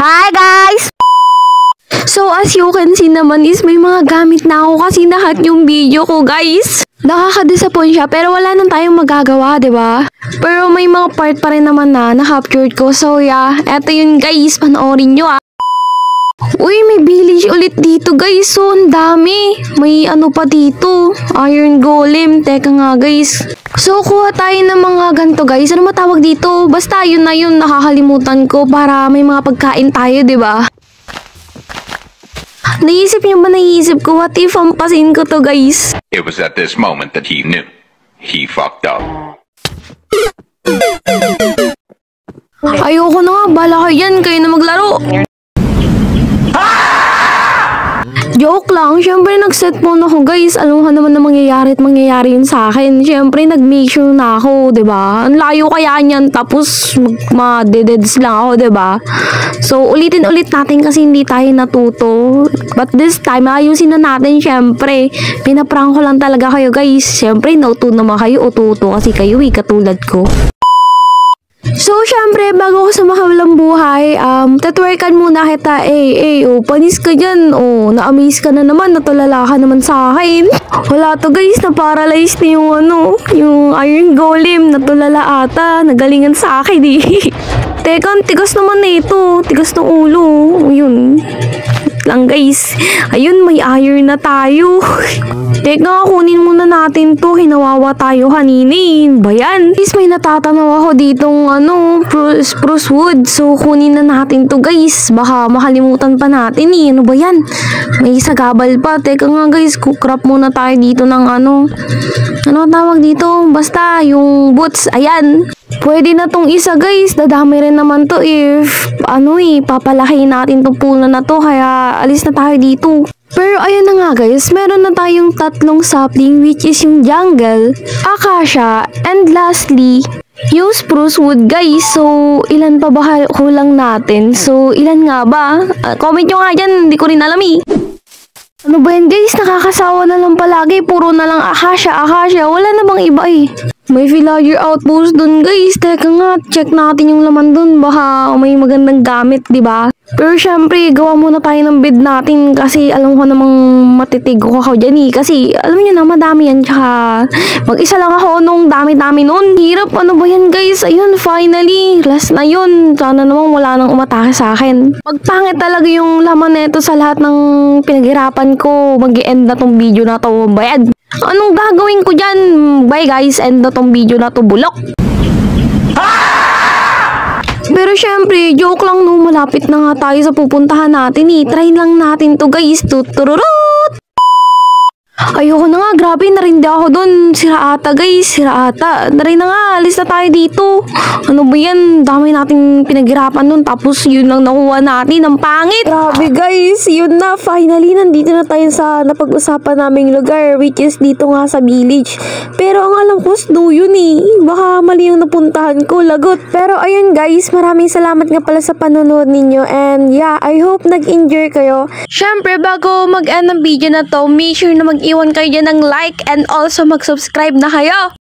Hi guys! So as you can see naman is may mga gamit na ako kasi nahat yung video ko guys. Nakaka-disappoint siya pero wala nang tayong magagawa, 'di ba? Pero may mga part pa rin naman na na-captured ko. So yeah, eto yun guys, panoorin nyo ah. Uy, may village ulit dito guys. So, ang dami. May ano pa dito. Iron Golem. Teka nga guys. So, kuha tayo ng mga ganito guys. Ano matawag dito? Basta yun na yun. Nakakalimutan ko para may mga pagkain tayo, di ba? Naisip nyo ba naisip ko? What if ampasin ko to guys? It was at this moment that he knew. He fucked up. Ayoko na nga. Bala kayo yan. Kayo na maglaro. Joke lang. Siyempre, nag-set muna ako, guys. Alam ko naman na mangyayari at mangyayari yun sa akin. Siyempre, nag-make sure na ako, diba? Ang layo kaya niyan. Tapos, ma-deads lang ako, diba? So, ulitin ulit natin kasi hindi tayo natuto. But this time, ayusin na natin, siyempre. Pinaprank ko lang talaga kayo, guys. Siyempre, nauto naman kayo. Ututo kasi kayo, katulad ko. So, syempre, bago ko sa makawalang buhay, tatwerkan muna kita, panis ka dyan, na-amaze ka na naman, natulala ka naman sa akin. Wala to guys, na-paralyze na yung Iron Golem, natulala ata, nagalingan sa akin Teka, tigas naman na ito, tigas ng ulo, yun. Lang guys, ayun, may iron na tayo. Teka, kunin muna natin to. Hinawawa tayo kaninin. Bayan. Guys, may natatanaw ako ditong spruce wood. So, kunin na natin to guys. Baka makalimutan pa natin Ano ba yan? May sagabal pa. Teka nga guys, kukrap muna tayo dito ng ano tawag dito? Basta, yung boots. Ayan. Pwede na tong isa guys. Dadami rin naman to if papalaki natin tong puno na to. Kaya, alis na tayo dito. Pero ayun na nga guys, meron na tayong tatlong sapling which is yung jungle, acacia, and lastly, yung spruce wood guys. So, ilan pa ba kulang natin? So, ilan nga ba? Comment nyo nga dyan, hindi ko rin alam Ano ba yan guys? Nakakasawa na lang palagi. Puro na lang acacia. Wala na bang iba May villager outpost dun guys. Teka nga, check natin yung laman dun. Baka may magandang gamit, diba? Pero syempre, gawa muna tayo ng bed natin kasi alam ko namang matitig ko ako dyan Kasi alam niyo na, madami yan. Tsaka mag-isa lang ako nung dami-dami nun. Hirap, ano ba yan guys? Ayun, finally, last na yun. Sana namang wala nang umatake sa akin. Pagpangit talaga yung laman neto sa lahat ng pinaghirapan ko. Mag-i-end na tong video na to. Bayad. Anong gagawin ko dyan? Bye guys, end na tong video na to. Bulok. Pero syempre, joke lang malapit na nga tayo sa pupuntahan natin Try lang natin to guys. Tutururut! Ayoko na nga, grabe, narindi ako dun. Sira ata guys, sira ata. Narin na nga, alis na tayo dito. Ano ba yan? Dami nating pinaghirapan dun. Tapos yun lang nakuha natin, ang pangit. Grabe guys, yun na. Finally, nandito na tayo sa napag-usapan naming lugar. Which is dito nga sa village. Pero ang alam ko, snow yun Baka mali yung napuntahan ko, lagot. Pero ayun guys, maraming salamat nga pala sa panonood ninyo. And yeah, I hope nag-enjoy kayo. Syempre, bago mag-end ng video na to, make sure na mag-iwan kayo dyan ng like and also mag-subscribe na kayo.